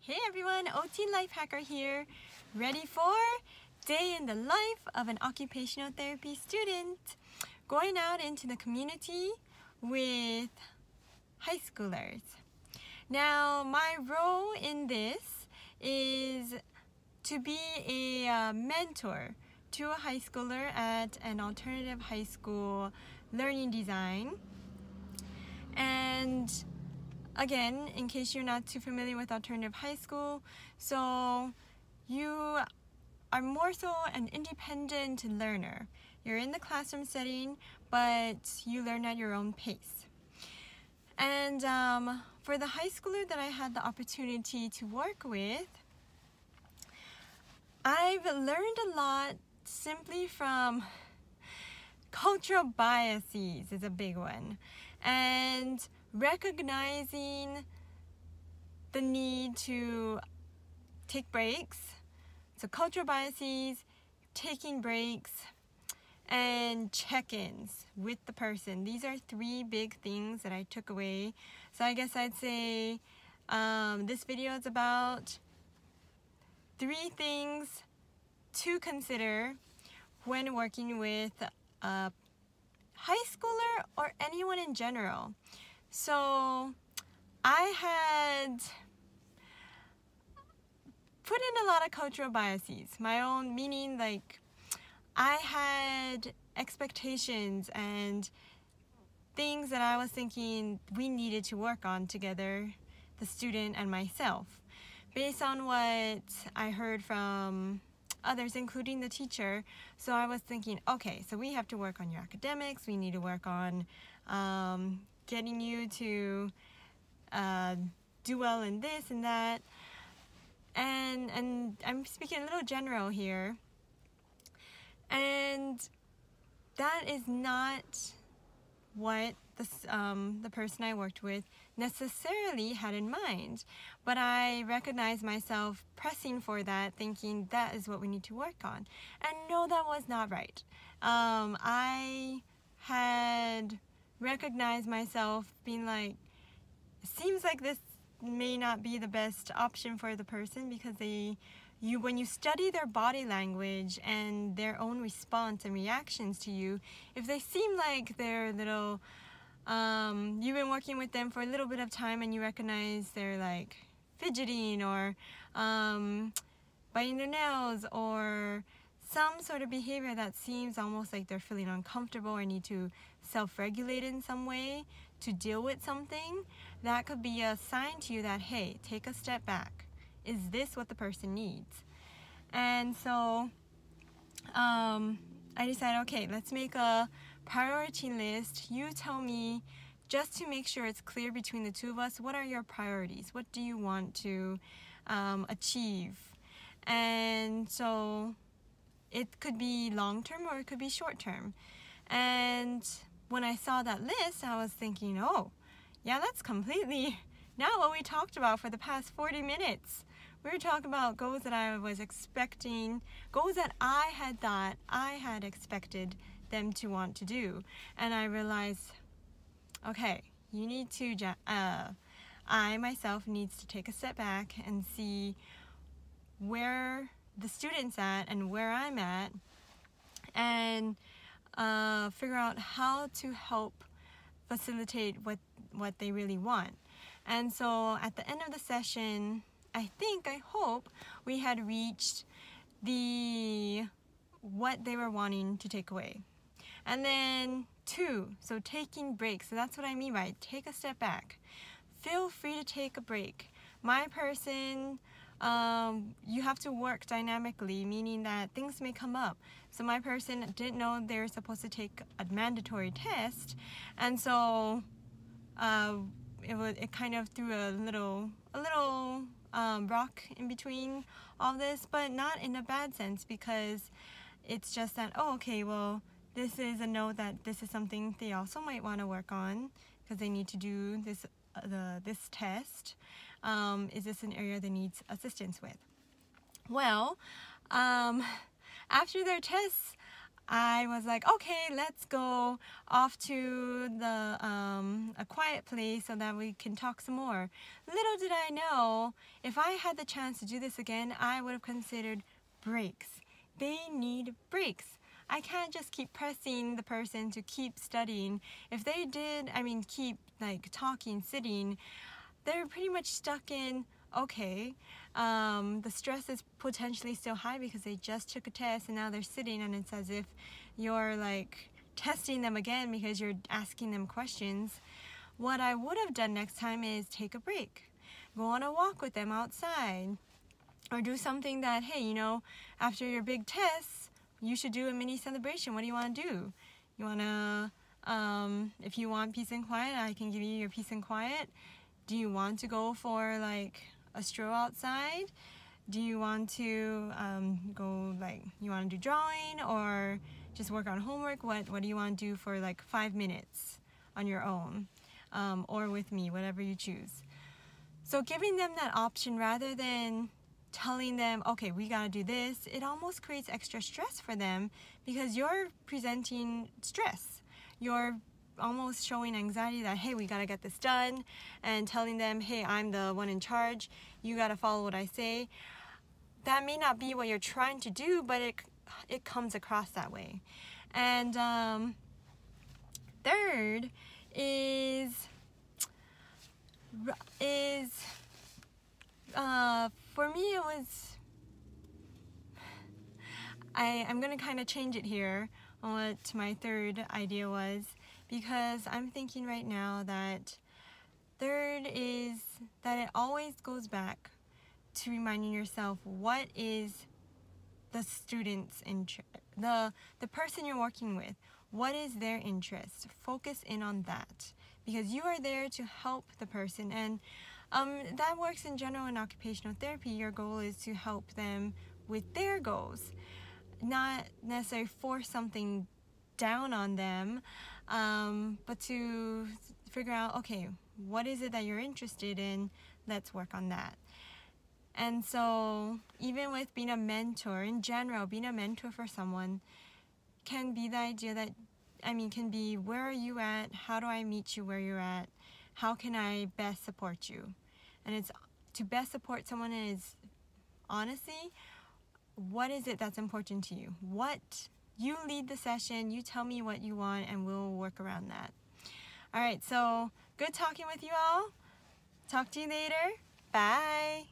Hey everyone, OT Life Hacker here, ready for day in the life of an occupational therapy student, going out into the community with high schoolers. Now, my role in this is to be a mentor to a high schooler at an alternative high school learning design. And again, in case you're not too familiar with alternative high school, so you are more so an independent learner. You're in the classroom setting, but you learn at your own pace. And for the high schooler that I had the opportunity to work with, I've learned a lot simply from cultural biases is a big one. And recognizing the need to take breaks, so cultural biases, taking breaks, and check-ins with the person. These are three big things that I took away. So I guess I'd say this video is about 3 things to consider when working with a high schooler or anyone in general. So I had put in a lot of cultural biases, my own, meaning like I had expectations and things that I was thinking we needed to work on together, the student and myself, based on what I heard from others, including the teacher. So I was thinking, okay, so we have to work on your academics, we need to work on getting you to do well in this and that, and I'm speaking a little general here, and that is not what the person I worked with necessarily had in mind, but I recognized myself pressing for that, thinking that is what we need to work on. And no, that was not right. I had recognized myself being like, it seems like this may not be the best option for the person, because when you study their body language and their own response and reactions to you, if they seem like they're a little, you've been working with them for a little bit of time and you recognize they're like fidgeting or biting their nails or some sort of behavior that seems almost like they're feeling uncomfortable or need to self-regulate in some way to deal with something, that could be a sign to you that, hey, take a step back. Is this what the person needs? And so I decided, okay, let's make a priority list. You tell me, just to make sure it's clear between the two of us, what are your priorities? What do you want to achieve? And so it could be long-term or it could be short-term. And when I saw that list, I was thinking, oh, yeah, that's completely not what we talked about for the past 40 minutes. We were talking about goals that I was expecting, goals that I had thought I had expected them to want to do. And I realized, okay, you need to, I myself needs to take a step back and see where the student's at and where I'm at, and figure out how to help facilitate what they really want. And so at the end of the session, I hope we had reached what they were wanting to take away. And then 2, so taking breaks. So that's what I mean by take a step back. Feel free to take a break. My person, you have to work dynamically, meaning that things may come up. So my person didn't know they were supposed to take a mandatory test, and so it kind of threw a little rock in between all this, but not in a bad sense, because it's just that, oh, okay, well, this is a note that this is something they also might want to work on because they need to do this test. Is this an area that needs assistance with? Well, after their tests, I was like, okay, let's go off to the a quiet place so that we can talk some more. Little did I know, if I had the chance to do this again, I would have considered breaks. They need breaks. I can't just keep pressing the person to keep studying. If they did, keep like talking, sitting, they're pretty much stuck in, okay, the stress is potentially still high because they just took a test and now they're sitting, and it's as if you're like testing them again because you're asking them questions. What I would have done next time is take a break. Go on a walk with them outside, or do something that, hey, after your big tests, you should do a mini celebration. What do you want to do? You want to, if you want peace and quiet, I can give you your peace and quiet. Do you want to go for like a stroll outside? Do you want to you want to do drawing or just work on homework? What do you want to do for like 5 minutes on your own, or with me, whatever you choose. So giving them that option rather than telling them, okay, we gotta do this, it almost creates extra stress for them because you're presenting stress. You're almost showing anxiety that, hey, we gotta get this done, and telling them, hey, I'm the one in charge, you gotta follow what I say. That may not be what you're trying to do, but it comes across that way. And third is for me, it was, I'm gonna kind of change it here on what my third idea was, because I'm thinking right now that third is that it always goes back to reminding yourself what is the student's interest, the person you're working with, what is their interest. Focus in on that, because you are there to help the person, and that works in general in occupational therapy. Your goal is to help them with their goals, not necessarily force something down on them, but to figure out, okay, what is it that you're interested in? Let's work on that. And so even with being a mentor, in general, being a mentor for someone can be the idea that, can be, where are you at? How do I meet you where you're at? How can I best support you? And it's to best support someone is, honestly, what is it that's important to you? You lead the session, you tell me what you want, and we'll work around that. All right, so good talking with you all. Talk to you later. Bye.